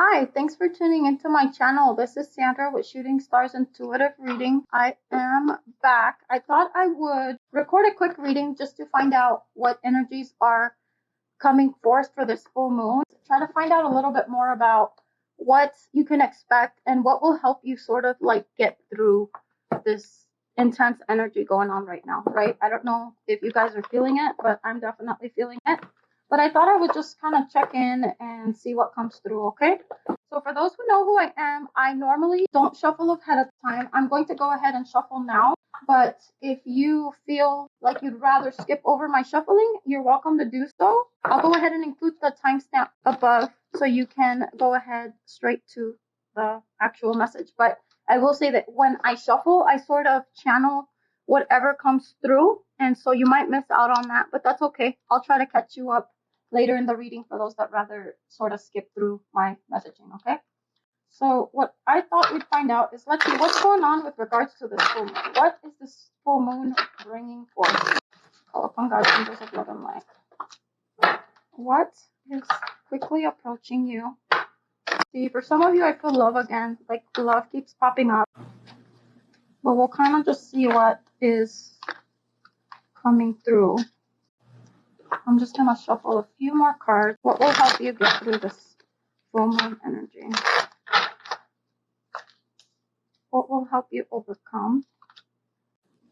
Hi, thanks for tuning into my channel. This is Sandra with Shooting Stars Intuitive Reading. I am back. I thought I would record a quick reading just to find out what energies are coming forth for this full moon. Try to find out a little bit more about what you can expect and what will help you sort of like get through this intense energy going on right now, right? I don't know if you guys are feeling it, but I'm definitely feeling it. But I thought I would just kind of check in and see what comes through, okay? So for those who know who I am, I normally don't shuffle ahead of time. I'm going to go ahead and shuffle now. But if you feel like you'd rather skip over my shuffling, you're welcome to do so. I'll go ahead and include the timestamp above so you can go ahead straight to the actual message. But I will say that when I shuffle, I sort of channel whatever comes through. And so you might miss out on that, but that's okay. I'll try to catch you up later in the reading for those that rather sort of skip through my messaging, okay? So what I thought we'd find out is, let's see what's going on with regards to this full moon. What is this full moon bringing forth? Call upon God's angels of love and light. What is quickly approaching you? See, for some of you, I feel love again. Like love keeps popping up. But we'll kind of just see what is coming through. I'm just going to shuffle a few more cards. What will help you get through this full moon energy? What will help you overcome?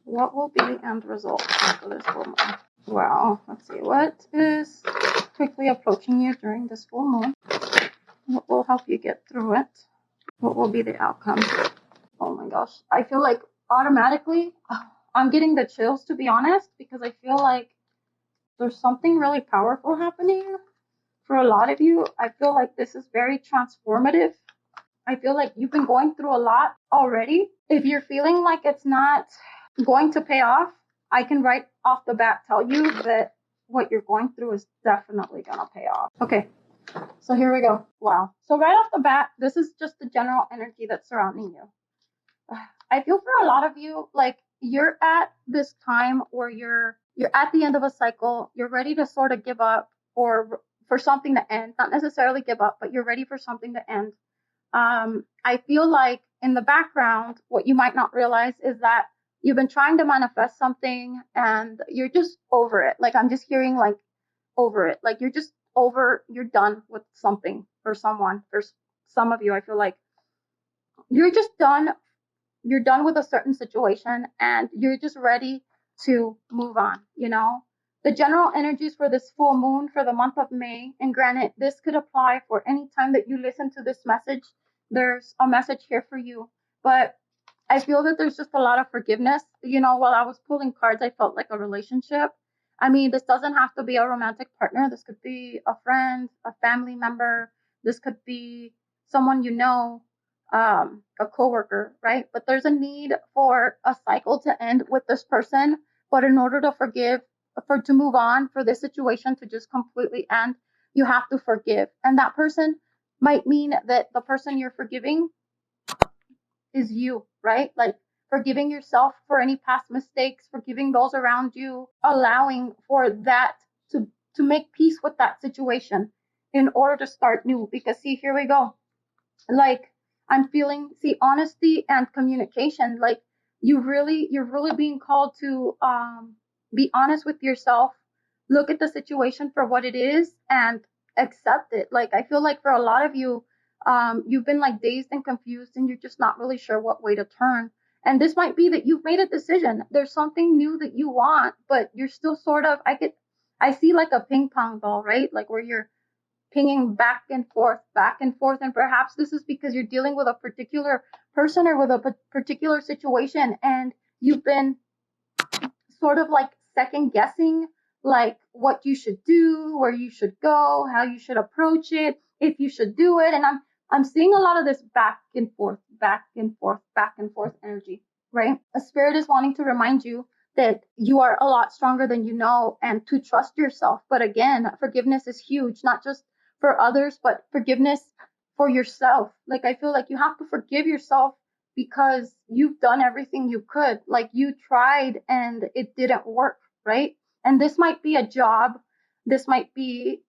What will be the end result for this full moon? Well, let's see. What is quickly approaching you during this full moon? What will help you get through it? What will be the outcome? Oh my gosh. I feel like automatically I'm getting the chills, to be honest, because I feel like there's something really powerful happening for a lot of you. I feel like this is very transformative. I feel like you've been going through a lot already. If you're feeling like it's not going to pay off, I can right off the bat tell you that what you're going through is definitely going to pay off. Okay, so here we go. Wow. So right off the bat, this is just the general energy that's surrounding you. I feel for a lot of you, like you're at this time where you're at the end of a cycle. You're ready to sort of give up or for something to end. Not necessarily give up, but you're ready for something to end. I feel like in the background, what you might not realize is that you've been trying to manifest something and you're just over it. Like I'm just hearing like over it. Like you're just over, you're done with something or someone. For some of you, I feel like you're just done. You're done with a certain situation and you're just ready to move on, you know? The general energies for this full moon for the month of May, and granted, this could apply for any time that you listen to this message. There's a message here for you, but I feel that there's just a lot of forgiveness. You know, while I was pulling cards, I felt like a relationship. I mean, this doesn't have to be a romantic partner. This could be a friend, a family member. This could be someone you know, a coworker, right? But there's a need for a cycle to end with this person. But in order to forgive, to move on, for this situation to just completely end, you have to forgive. And that person might mean that the person you're forgiving is you, right? Like forgiving yourself for any past mistakes, forgiving those around you, allowing for that to make peace with that situation in order to start new. Because see, here we go. Like I'm feeling, see, honesty and communication. Like you're really being called to be honest with yourself, look at the situation for what it is and accept it. Like I feel like for a lot of you, you've been like dazed and confused and you're just not really sure what way to turn. And this might be that you've made a decision. There's something new that you want, but you're still sort of, I see like a ping pong ball, right? Like where you're pinging back and forth. And perhaps this is because you're dealing with a particular person or with a particular situation and you've been sort of like second guessing like what you should do, where you should go, how you should approach it, if you should do it. And I'm seeing a lot of this back and forth energy, right? A spirit is wanting to remind you that you are a lot stronger than you know and to trust yourself. But again, forgiveness is huge, not just for others, but forgiveness for yourself. Like I feel like you have to forgive yourself because you've done everything you could. Like you tried and it didn't work, right? And this might be a job, this might be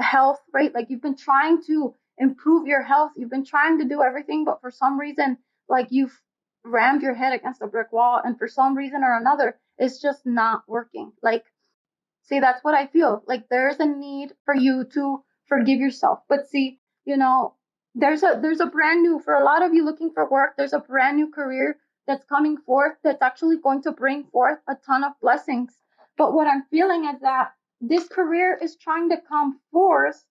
health, right? Like you've been trying to improve your health. You've been trying to do everything, but for some reason, like you've rammed your head against a brick wall, and for some reason or another, it's just not working. Like, see, that's what I feel. Like there's a need for you to forgive yourself. But see, there's a brand new, for a lot of you looking for work, there's a brand new career that's coming forth that's actually going to bring forth a ton of blessings. But what I'm feeling is that this career is trying to come forth,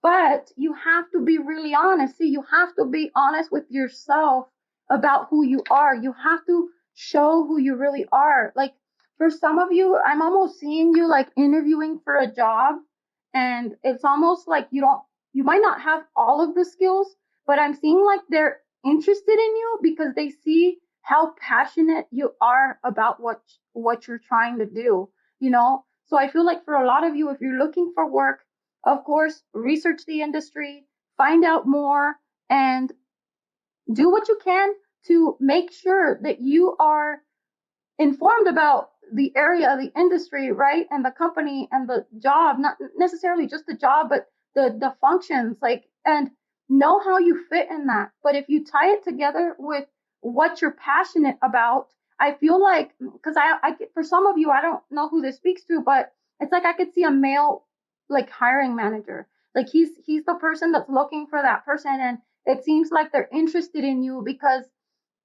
but you have to be really honest. See, you have to be honest with yourself about who you are. You have to show who you really are. Like for some of you, I'm almost seeing you like interviewing for a job, and it's almost like you might not have all of the skills, but I'm seeing like they're interested in you because they see how passionate you are about what you're trying to do, you know? So I feel like for a lot of you, if you're looking for work, of course, research the industry, find out more, and do what you can to make sure that you are informed about the area, the industry, right? And the company and the job, not necessarily just the job, but the functions, like, and know how you fit in that. But if you tie it together with what you're passionate about, I feel like, because for some of you, I don't know who this speaks to, but it's like I could see a male like hiring manager. Like he's the person that's looking for that person, and it seems like they're interested in you because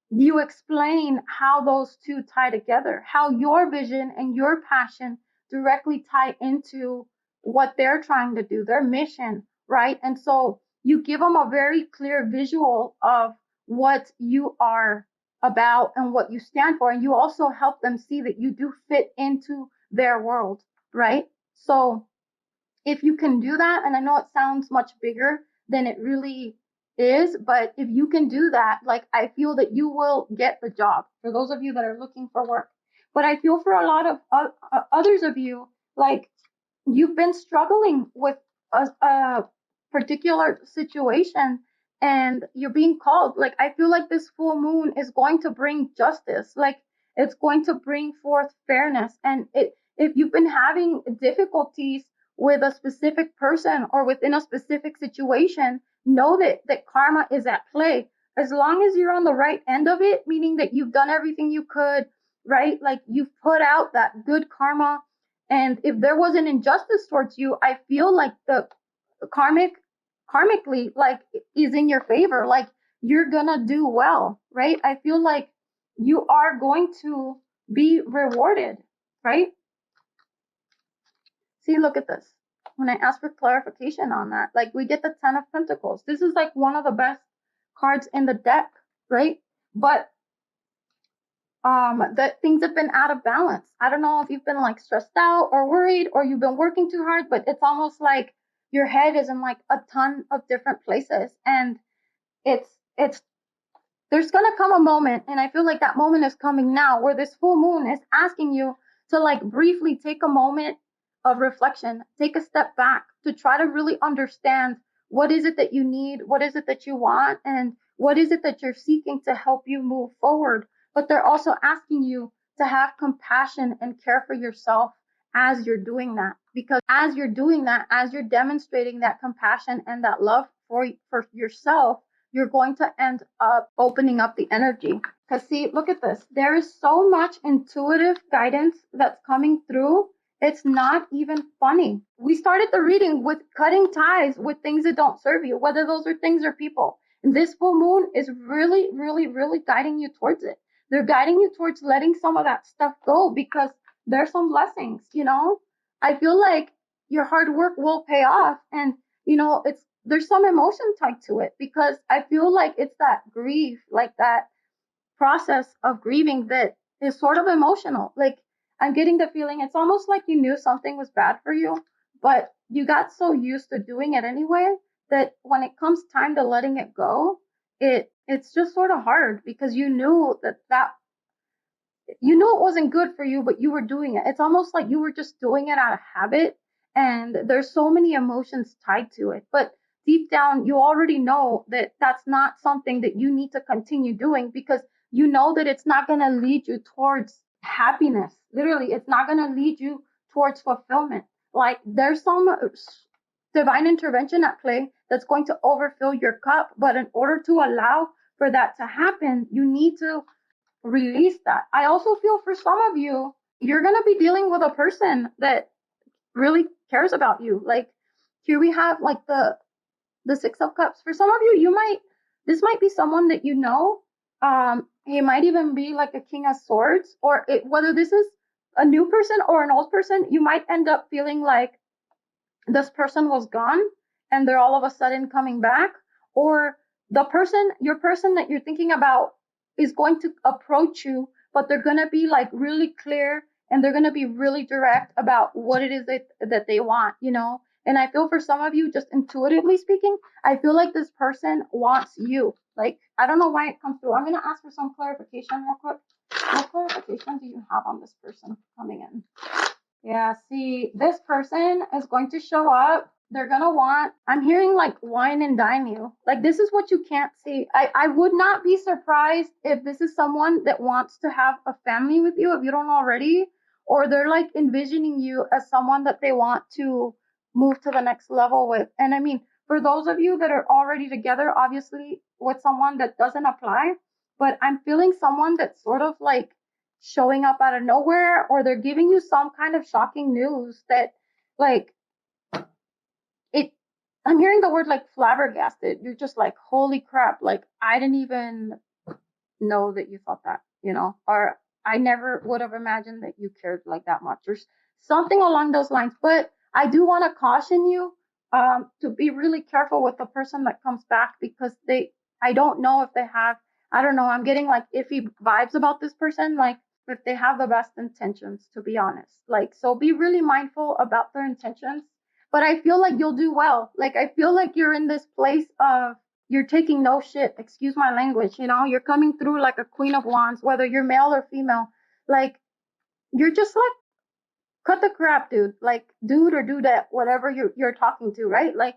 you explain how those two tie together, how your vision and your passion directly tie into what they're trying to do, their mission, right? And so you give them a very clear visual of what you are about and what you stand for. And you also help them see that you do fit into their world, right? So if you can do that, and I know it sounds much bigger than it really is, but if you can do that, like I feel that you will get the job for those of you that are looking for work. But I feel for a lot of others of you, like you've been struggling with a particular situation and you're being called. Like I feel like this full moon is going to bring justice. Like it's going to bring forth fairness. And if you've been having difficulties with a specific person or within a specific situation, know that karma is at play. As long as you're on the right end of it, meaning that you've done everything you could, right? Like you've put out that good karma. And if there was an injustice towards you, I feel like the karmically, like is in your favor. Like you're gonna do well, right? I feel like you are going to be rewarded, right? See, look at this. When I ask for clarification on that, like we get the 10 of Pentacles. This is like one of the best cards in the deck, right? But that things have been out of balance. I don't know if you've been like stressed out or worried or you've been working too hard, but it's almost like your head is in like a ton of different places. And it's there's going to come a moment, and I feel like that moment is coming now, where this full moon is asking you to like briefly take a moment of reflection, take a step back to try to really understand what is it that you need, what is it that you want, and what is it that you're seeking to help you move forward. But they're also asking you to have compassion and care for yourself as you're doing that, because as you're doing that, as you're demonstrating that compassion and that love for yourself, you're going to end up opening up the energy. Because see, look at this. There is so much intuitive guidance that's coming through. It's not even funny. We started the reading with cutting ties with things that don't serve you, whether those are things or people. And this full moon is really, really, really guiding you towards it. They're guiding you towards letting some of that stuff go because there's some blessings, you know? I feel like your hard work will pay off, and there's some emotion tied to it because I feel like it's that grief, like that process of grieving that is sort of emotional. Like I'm getting the feeling it's almost like you knew something was bad for you, but you got so used to doing it anyway that when it comes time to letting it go, it's just sort of hard because you knew that you knew it wasn't good for you, but you were doing it. It's almost like you were just doing it out of habit. And there's so many emotions tied to it. But deep down, you already know that that's not something that you need to continue doing because you know that it's not going to lead you towards happiness. Literally, it's not going to lead you towards fulfillment. Like there's divine intervention at play that's going to overfill your cup. But in order to allow for that to happen, you need to release that. I also feel for some of you, you're going to be dealing with a person that really cares about you. Like here we have like the Six of Cups. For some of you, this might be someone that you know. He might even be like a King of Swords, or whether this is a new person or an old person, you might end up feeling like this person was gone and they're all of a sudden coming back, or your person that you're thinking about is going to approach you, but they're going to be like really clear and they're going to be really direct about what it is that they want, you know? And I feel for some of you, just intuitively speaking, I feel like this person wants you. Like, I don't know why it comes through. I'm going to ask for some clarification real quick. What clarification do you have on this person coming in? Yeah, see, this person is going to show up. They're going to want, I'm hearing like wine and dine you. Like, this is what you can't see. I would not be surprised if this is someone that wants to have a family with you, if you don't already, or they're like envisioning you as someone that they want to move to the next level with. And I mean, for those of you that are already together, obviously with someone that doesn't apply, but I'm feeling someone that's sort of like showing up out of nowhere, or they're giving you some kind of shocking news that like it I'm hearing the word like flabbergasted. You're just like, holy crap, like I didn't even know that you thought that, you know, or I never would have imagined that you cared like that much, or something along those lines. But I do want to caution you to be really careful with the person that comes back, because I don't know if they have, I don't know, I'm getting like iffy vibes about this person, like if they have the best intentions, to be honest. Like, so be really mindful about their intentions. But I feel like you'll do well. Like, I feel like you're in this place of, you're taking no shit, excuse my language, you know, you're coming through like a queen of wands, whether you're male or female. Like, you're just like, cut the crap, dude. Like, dude or dudette, whatever you're talking to, right? Like,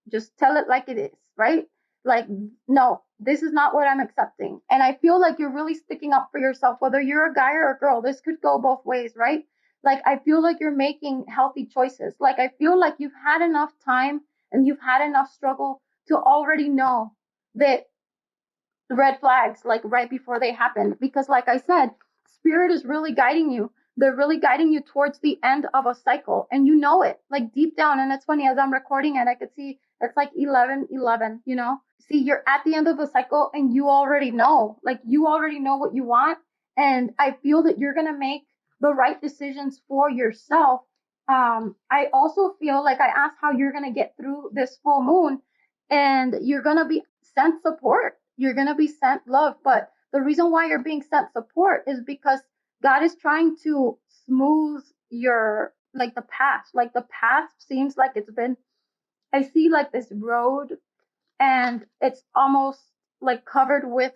just tell it like it is, right? Like, no, this is not what I'm accepting. And I feel like you're really sticking up for yourself, whether you're a guy or a girl. This could go both ways, right? Like, I feel like you're making healthy choices. Like, I feel like you've had enough time and you've had enough struggle to already know that red flags like right before they happen, because like I said, spirit is really guiding you. They're really guiding you towards the end of a cycle, and you know it like deep down. And it's funny, as I'm recording it, I could see it's like 11:11, you know. See, you're at the end of the cycle and you already know, like you already know what you want. And I feel that you're going to make the right decisions for yourself. I also feel like I asked how you're going to get through this full moon, and you're going to be sent support. You're going to be sent love. But the reason why you're being sent support is because God is trying to smooth your, like the path. Like the path seems like it's been, I see like this road and it's almost like covered with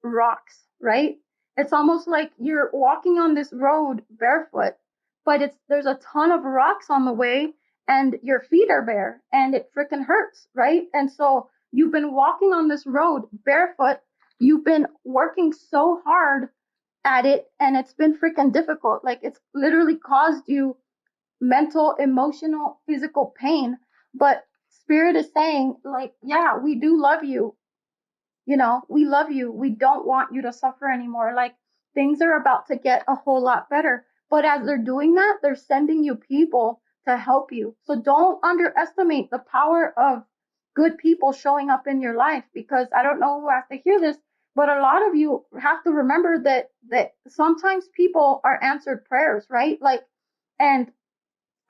rocks, right? It's almost like you're walking on this road barefoot, but there's a ton of rocks on the way and your feet are bare and it freaking hurts, right? And so you've been walking on this road barefoot. You've been working so hard at it and it's been freaking difficult. Like it's literally caused you mental, emotional, physical pain. But spirit is saying like, yeah, we do love you. You know, we love you. We don't want you to suffer anymore. Like things are about to get a whole lot better. But as they're doing that, they're sending you people to help you. So don't underestimate the power of good people showing up in your life, because I don't know who has to hear this, but a lot of you have to remember that sometimes people are answered prayers, right? Like, and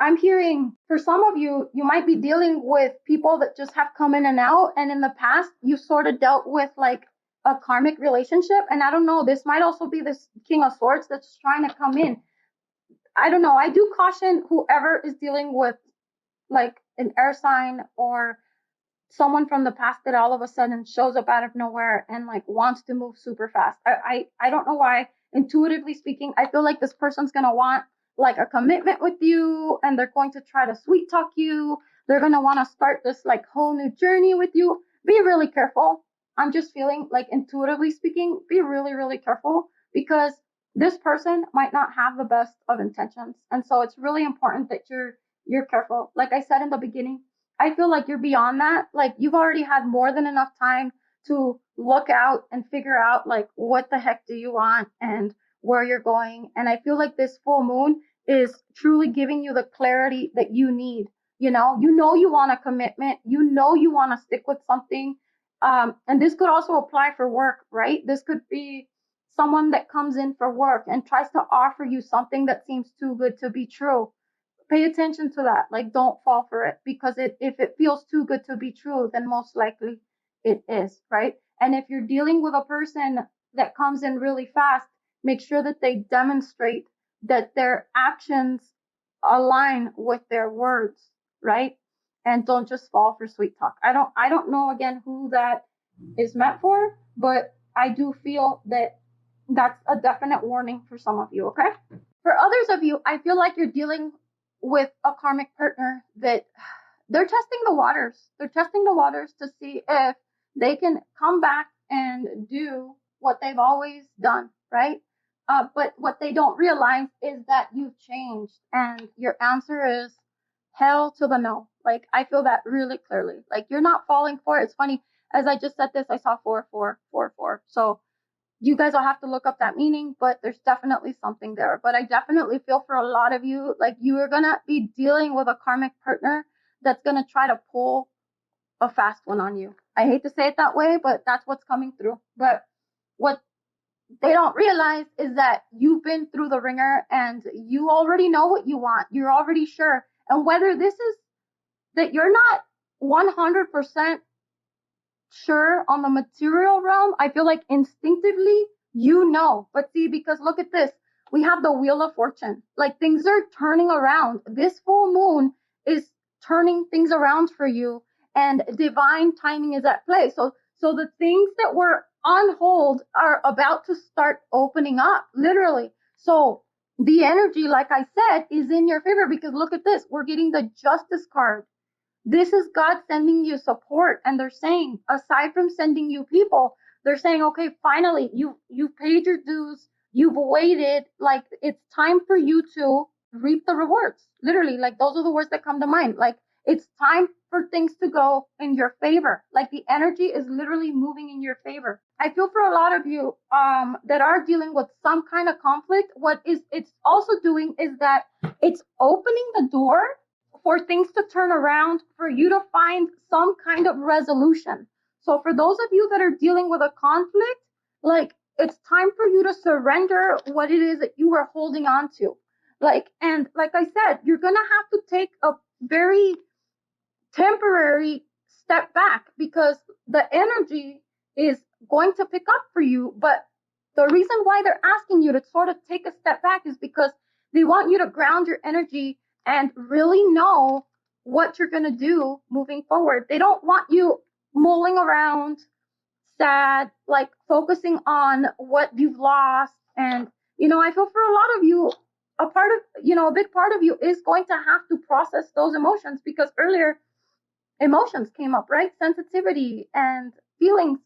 I'm hearing for some of you, you might be dealing with people that just have come in and out. And in the past, you sort of dealt with like a karmic relationship. And I don't know, this might also be this King of Swords that's trying to come in. I don't know. I do caution whoever is dealing with like an air sign or someone from the past that all of a sudden shows up out of nowhere and like wants to move super fast. I don't know why. Intuitively speaking, I feel like this person's gonna want like a commitment with you, and they're going to try to sweet talk you. They're gonna want to start this like whole new journey with you. Be really careful. I'm just feeling like intuitively speaking, be really, really careful, because this person might not have the best of intentions. And so it's really important that you're careful. Like I said in the beginning, I feel like you're beyond that. Like you've already had more than enough time to look out and figure out like what the heck do you want and where you're going. And I feel like this full moon is truly giving you the clarity that you need. You know you want a commitment. You know you want to stick with something. And this could also apply for work, right? This could be someone that comes in for work and tries to offer you something that seems too good to be true. Pay attention to that. Like, don't fall for it because if it feels too good to be true, then most likely it is, right? And if you're dealing with a person that comes in really fast, make sure that they demonstrate that their actions align with their words, right? And don't just fall for sweet talk. I don't know again who that is meant for, but I do feel that that's a definite warning for some of you, okay? For others of you, I feel like you're dealing with a karmic partner that they're testing the waters. They're testing the waters to see if they can come back and do what they've always done, right? But what they don't realize is that you've changed, and your answer is hell to the no. Like I feel that really clearly. Like you're not falling for it. It's funny. As I just said this, I saw 4 4 4 4. So you guys will have to look up that meaning, but there's definitely something there. But I definitely feel for a lot of you, like you are going to be dealing with a karmic partner that's going to try to pull a fast one on you. I hate to say it that way, but that's what's coming through. But what they don't realize is that you've been through the ringer and you already know what you want. You're already sure. And whether this is that you're not 100% sure on the material realm, I feel like instinctively you know. But see, because look at this, we have the wheel of fortune. Like things are turning around. This full moon is turning things around for you, and divine timing is at play. So the things that were on hold are about to start opening up, literally. So the energy, like I said, is in your favor because look at this. We're getting the justice card. This is God sending you support, and they're saying, aside from sending you people, they're saying, okay, finally, you've paid your dues, you've waited, like it's time for you to reap the rewards. Literally, like those are the words that come to mind. Like it's time for things to go in your favor. Like the energy is literally moving in your favor. I feel for a lot of you that are dealing with some kind of conflict. What is it's also doing is that it's opening the door for things to turn around, for you to find some kind of resolution. So for those of you that are dealing with a conflict, like it's time for you to surrender what it is that you were holding on to. And like I said, you're going to have to take a very temporary step back because the energy is going to pick up for you. But the reason why they're asking you to sort of take a step back is because they want you to ground your energy and really know what you're going to do moving forward. They don't want you mulling around, sad, like focusing on what you've lost. And, I feel for a lot of you, a big part of you is going to have to process those emotions because earlier emotions came up, right? Sensitivity and feelings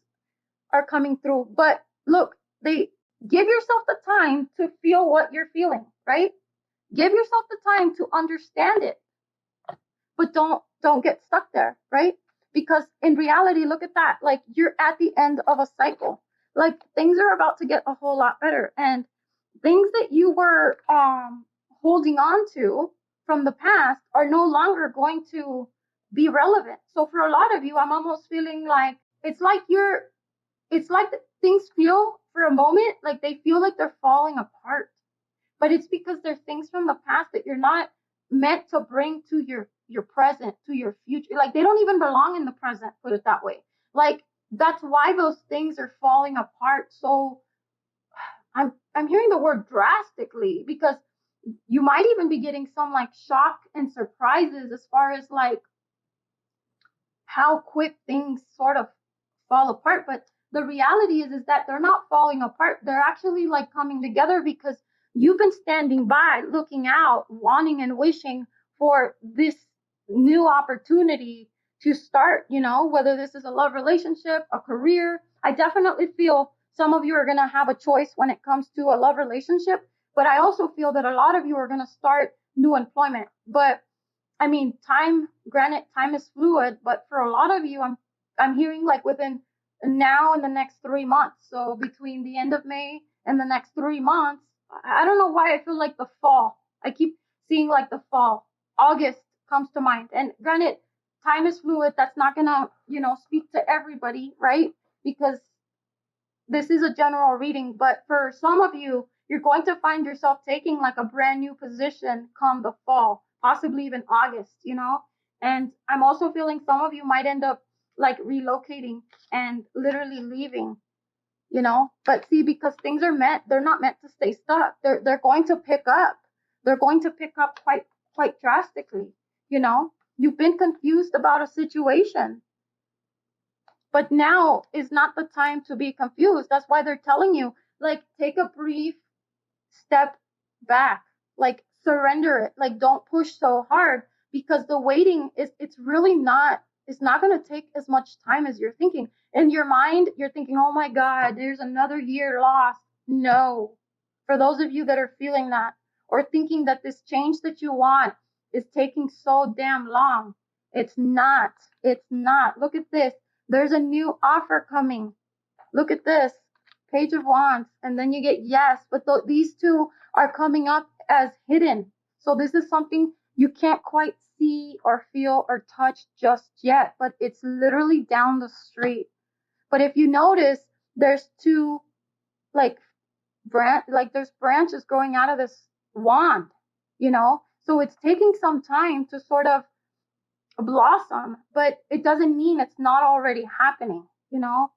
are coming through. But look, they give yourself the time to feel what you're feeling, right? Give yourself the time to understand it, but don't get stuck there, right? Because in reality, look at that. Like you're at the end of a cycle. Like things are about to get a whole lot better, and things that you were holding on to from the past are no longer going to be relevant. So for a lot of you, I'm almost feeling like it's like things feel for a moment like they feel like they're falling apart, but it's because there's things from the past that you're not meant to bring to your present, to your future. Like they don't even belong in the present, put it that way. Like that's why those things are falling apart. So I'm hearing the word drastically because you might even be getting some like shock and surprises as far as like how quick things sort of fall apart. But the reality is that they're not falling apart. They're actually like coming together because you've been standing by, looking out, wanting and wishing for this new opportunity to start, whether this is a love relationship, a career. I definitely feel some of you are going to have a choice when it comes to a love relationship, but I also feel that a lot of you are going to start new employment. But I mean, granted, time is fluid, but for a lot of you, I'm hearing like within now and the next 3 months. So between the end of May and the next 3 months, I don't know why I feel like the fall. I keep seeing like the fall. August comes to mind. And granted, time is fluid. That's not gonna, speak to everybody, right? Because this is a general reading, but for some of you, you're going to find yourself taking like a brand new position come the fall, possibly even August. And I'm also feeling some of you might end up like relocating and literally leaving. But see, because things they're not meant to stay stuck. They're going to pick up. They're going to pick up quite drastically. You've been confused about a situation, but now is not the time to be confused. That's why they're telling you, like, take a brief step back, like, surrender it, like, don't push so hard, because the waiting it's not going to take as much time as you're thinking. In your mind, you're thinking, oh my God, there's another year lost. No. For those of you that are feeling that or thinking that this change that you want is taking so damn long, it's not. It's not. Look at this. There's a new offer coming. Look at this. Page of Wands. And then you get yes. But these two are coming up as hidden. So this is something you can't quite see or feel or touch just yet. But it's literally down the street. But if you notice, there's two, like, there's branches growing out of this wand. So it's taking some time to sort of blossom, but it doesn't mean it's not already happening. You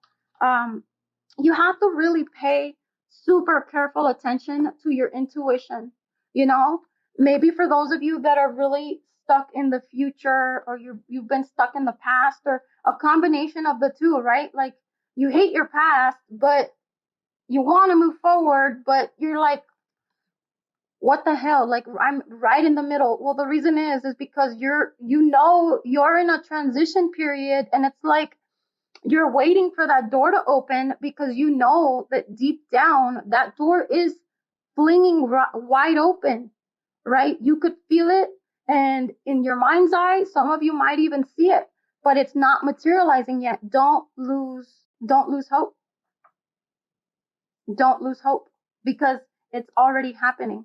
have to really pay super careful attention to your intuition. Maybe for those of you that are really stuck in the future, or you've been stuck in the past, or a combination of the two, right? Like, you hate your past, but you want to move forward, but you're like, what the hell? Like, I'm right in the middle. Well, the reason is because you're in a transition period, and it's like you're waiting for that door to open, because you know that deep down that door is flinging wide open, right? You could feel it, and in your mind's eye, some of you might even see it, but it's not materializing yet. Don't lose hope. Don't lose hope, because it's already happening.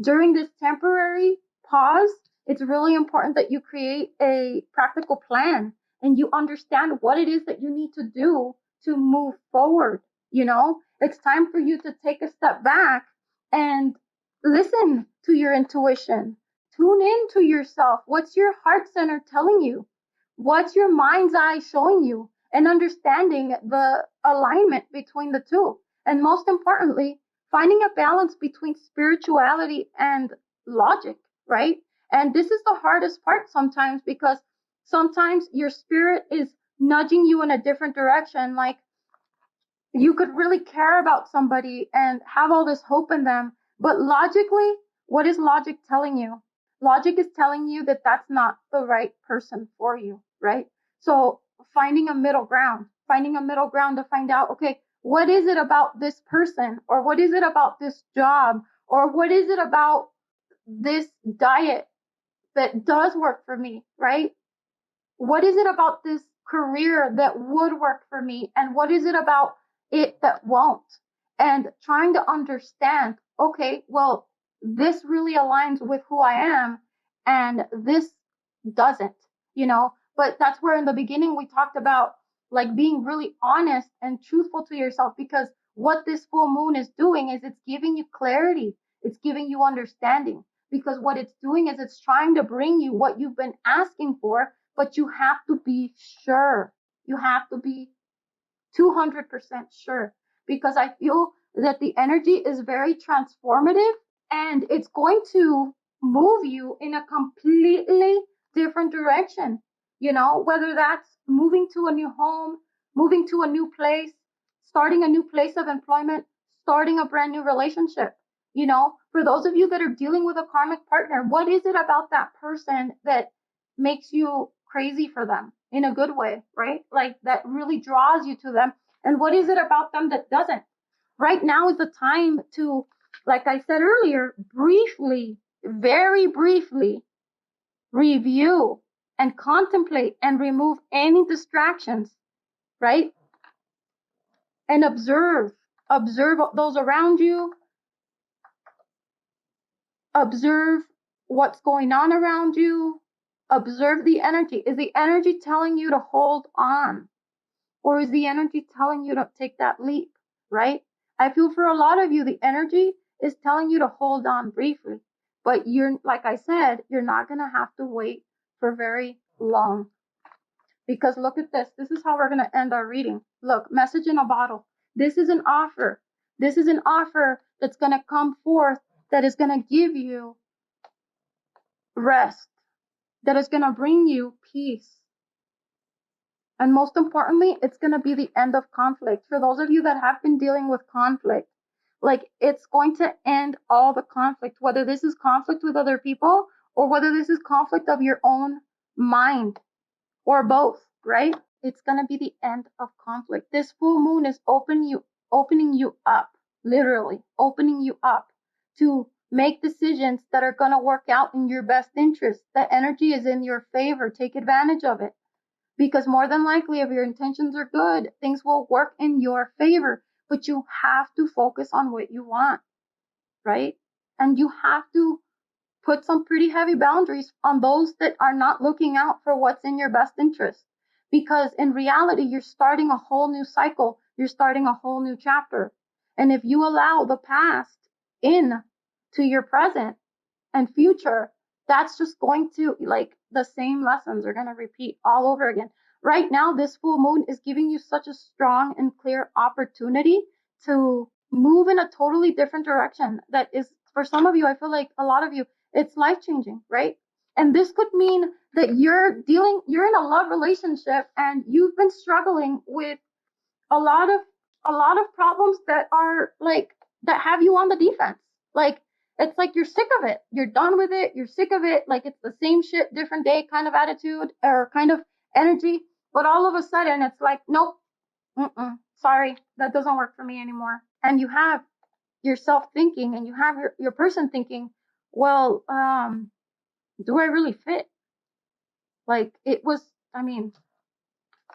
During this temporary pause, it's really important that you create a practical plan and you understand what it is that you need to do to move forward. It's time for you to take a step back and listen to your intuition. Tune in to yourself. What's your heart center telling you? What's your mind's eye showing you? And understanding the alignment between the two. And most importantly, finding a balance between spirituality and logic, right? And this is the hardest part sometimes, because sometimes your spirit is nudging you in a different direction. Like, you could really care about somebody and have all this hope in them, but logically, what is logic telling you? Logic is telling you that that's not the right person for you, right? So finding a middle ground to find out, okay, what is it about this person, or what is it about this job, or what is it about this diet that does work for me, right? What is it about this career that would work for me, and what is it about it that won't? And trying to understand, okay, well, this really aligns with who I am, and this doesn't. But that's where in the beginning we talked about, like, being really honest and truthful to yourself, because what this full moon is doing is it's giving you clarity, it's giving you understanding, because what it's doing is it's trying to bring you what you've been asking for, but you have to be sure. You have to be 200% sure, because I feel that the energy is very transformative, and it's going to move you in a completely different direction. Whether that's moving to a new home, moving to a new place, starting a new place of employment, starting a brand new relationship. For those of you that are dealing with a karmic partner, what is it about that person that makes you crazy for them in a good way, right? Like, that really draws you to them. And what is it about them that doesn't? Right now is the time to, like I said earlier, briefly, very briefly, review and contemplate and remove any distractions, right? And observe those around you, observe what's going on around you, observe the energy. Is the energy telling you to hold on? Or is the energy telling you to take that leap, right? I feel for a lot of you, the energy is telling you to hold on briefly. But you're, like I said, you're not going to have to wait for very long. Because look at this. This is how we're going to end our reading. Look, message in a bottle. This is an offer. This is an offer that's going to come forth, that is going to give you rest, that is going to bring you peace. And most importantly, it's going to be the end of conflict. For those of you that have been dealing with conflict, like, it's going to end all the conflict, whether this is conflict with other people or whether this is conflict of your own mind, or both, right? It's going to be the end of conflict. This full moon is opening you up, literally opening you up to make decisions that are going to work out in your best interest. The energy is in your favor. Take advantage of it. Because more than likely, if your intentions are good, things will work in your favor. But you have to focus on what you want, right? And you have to put some pretty heavy boundaries on those that are not looking out for what's in your best interest. Because in reality, you're starting a whole new cycle. You're starting a whole new chapter. And if you allow the past in to your present and future, that's just going to, like, the same lessons are going to repeat all over again. Right now, this full moon is giving you such a strong and clear opportunity to move in a totally different direction. That is, for some of you, I feel like a lot of you, it's life changing, right? And this could mean that you're in a love relationship and you've been struggling with a lot of problems that are like, that have you on the defense. Like, it's like you're sick of it. You're done with it. You're sick of it. Like, it's the same shit, different day kind of attitude or kind of energy. But all of a sudden, it's like, nope, sorry, that doesn't work for me anymore. And you have yourself thinking, and you have your person thinking, well, do I really fit? Like, it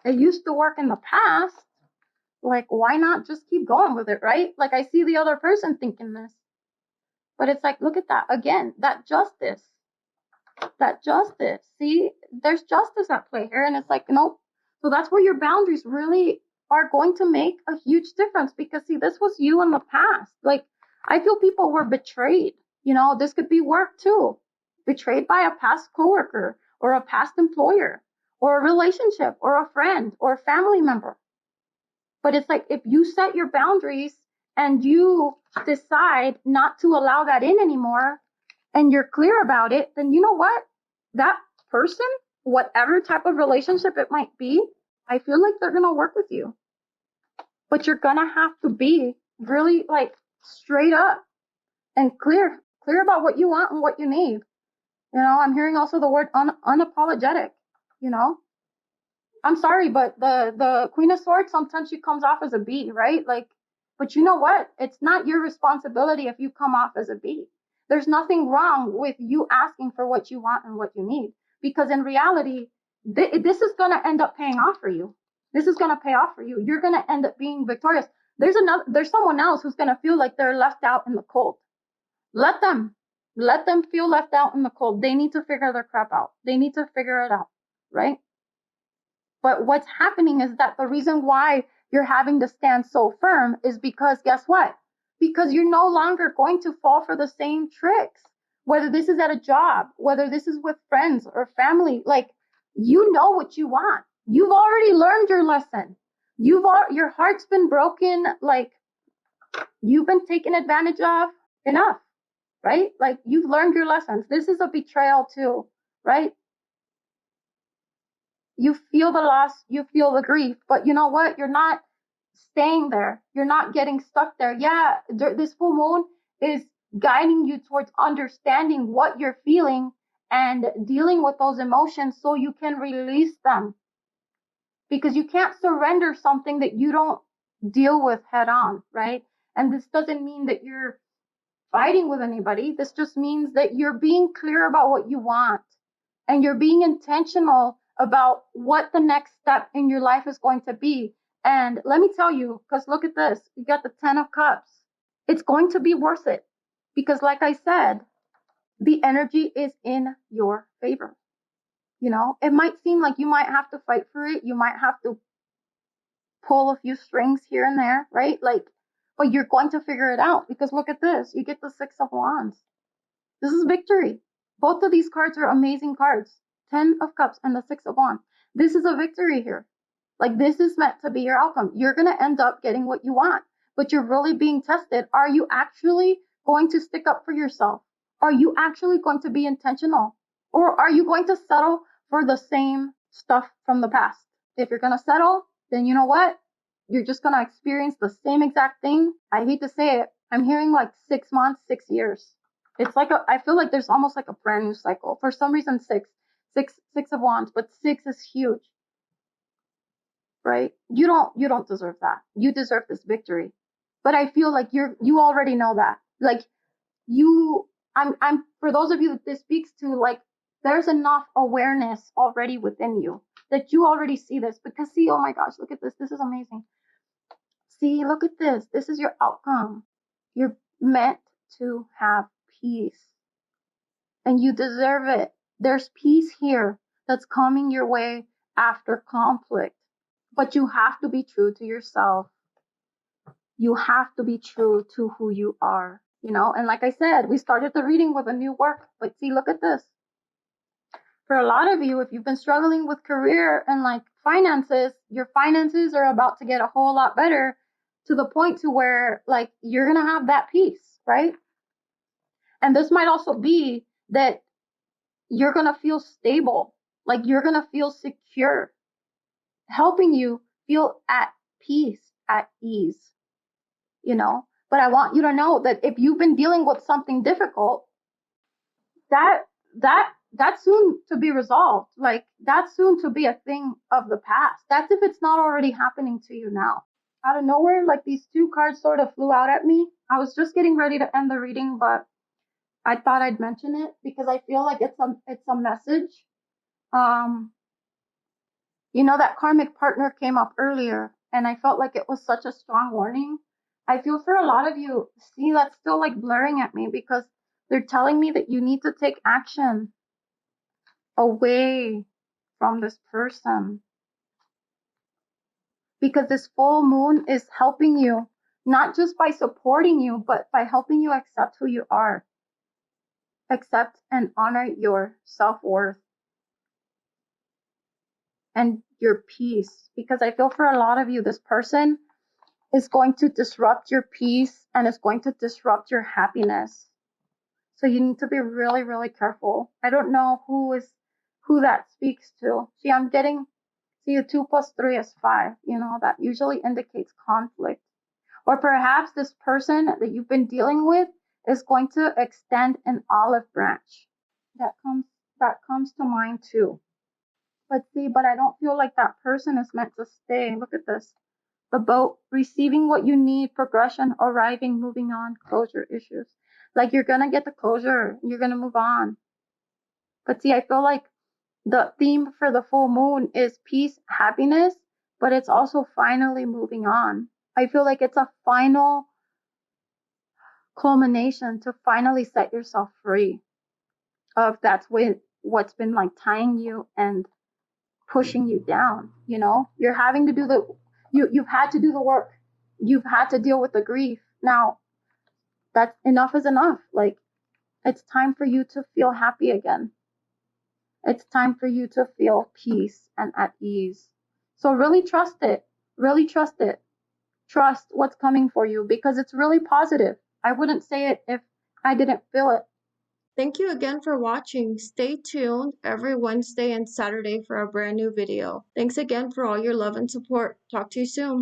used to work in the past. Like, why not just keep going with it, right? Like, I see the other person thinking this. But it's like, look at that. Again, that justice. See, there's justice at play here. And it's like, nope. So that's where your boundaries really are going to make a huge difference. Because, see, this was you in the past. Like, I feel people were betrayed. This could be work too. Betrayed by a past coworker or a past employer or a relationship or a friend or a family member. But it's like, if you set your boundaries and you decide not to allow that in anymore, and you're clear about it, then you know what? That person, whatever type of relationship it might be, I feel like they're going to work with you. But you're going to have to be really, like, straight up and clear about what you want and what you need. I'm hearing also the word unapologetic, I'm sorry, but the Queen of Swords, sometimes she comes off as a B, right? Like, but you know what? It's not your responsibility if you come off as a B. There's nothing wrong with you asking for what you want and what you need, because in reality, this is going to end up paying off for you. This is going to pay off for you. You're going to end up being victorious. There's someone else who's going to feel like they're left out in the cold. Let them feel left out in the cold. They need to figure their crap out. They need to figure it out, right? But what's happening is that the reason why you're having to stand so firm is because, guess what? Because you're no longer going to fall for the same tricks. Whether this is at a job, whether this is with friends or family, like, you know what you want. You've already learned your lesson. Your heart's been broken. Like, you've been taken advantage of enough, right? Like, you've learned your lessons. This is a betrayal too, right? You feel the loss, you feel the grief, but you know what? You're not staying there. You're not getting stuck there. Yeah, this full moon is guiding you towards understanding what you're feeling and dealing with those emotions so you can release them. Because you can't surrender something that you don't deal with head on, right? And this doesn't mean that you're fighting with anybody. This just means that you're being clear about what you want. and you're being intentional about what the next step in your life is going to be. And let me tell you, because look at this, you got the 10 of Cups. It's going to be worth it because, like I said, the energy is in your favor. You know, it might seem like you might have to fight for it. You might have to pull a few strings here and there, right? Like, but you're going to figure it out because look at this. You get the 6 of Wands. This is victory. Both of these cards are amazing cards. 10 of Cups and the 6 of Wands. This is a victory here. Like, this is meant to be your outcome. You're going to end up getting what you want, but you're really being tested. Are you actually going to stick up for yourself? Are you actually going to be intentional? Or are you going to settle for the same stuff from the past? If you're going to settle, then you know what? You're just going to experience the same exact thing. I hate to say it. I'm hearing like 6 months, 6 years. It's like I feel like there's almost like a brand new cycle. For some reason, six of Wands, but 6 is huge, right? You don't deserve that. You deserve this victory. But I feel like you already know that. Like I'm for those of you that this speaks to, like, there's enough awareness already within you that you already see this. Because see, oh my gosh, look at this. This is amazing. See, look at this. This is your outcome. You're meant to have peace. And you deserve it. There's peace here that's coming your way after conflict. But you have to be true to yourself. You have to be true to who you are, you know? And like I said, we started the reading with a new work. But see, look at this. For a lot of you, if you've been struggling with career and like finances, your finances are about to get a whole lot better to the point to where like you're going to have that peace, right? And this might also be that you're going to feel stable, like you're going to feel secure, helping you feel at peace, at ease, you know? But I want you to know that if you've been dealing with something difficult, that's soon to be resolved. Like, that's soon to be a thing of the past. That's if it's not already happening to you now. Out of nowhere, like, these 2 cards sort of flew out at me. I was just getting ready to end the reading, but I thought I'd mention it because I feel like it's a message. You know, that karmic partner came up earlier, and I felt like it was such a strong warning. I feel for a lot of you, see, that's still like blurring at me because they're telling me that you need to take action away from this person. Because this full moon is helping you, not just by supporting you, but by helping you accept who you are. Accept and honor your self-worth and your peace. Because I feel for a lot of you, this person is going to disrupt your peace and is going to disrupt your happiness. So you need to be really, really careful. I don't know who that speaks to. See, I'm getting, see, a 2 + 3 is 5. You know, that usually indicates conflict. Or perhaps this person that you've been dealing with is going to extend an olive branch. That comes to mind too. But see, but I don't feel like that person is meant to stay. Look at this. The boat, receiving what you need, progression, arriving, moving on, closure issues. Like, you're going to get the closure. You're going to move on. But see, I feel like the theme for the full moon is peace, happiness, but it's also finally moving on. I feel like it's a final culmination to finally set yourself free of what's been like tying you and pushing you down. You know, you're having to do you've had to do the work. You've had to deal with the grief. Now, that's enough is enough. Like, it's time for you to feel happy again. It's time for you to feel peace and at ease. So really trust it. Really trust it. Trust what's coming for you because it's really positive. I wouldn't say it if I didn't feel it. Thank you again for watching. Stay tuned every Wednesday and Saturday for a brand new video. Thanks again for all your love and support. Talk to you soon.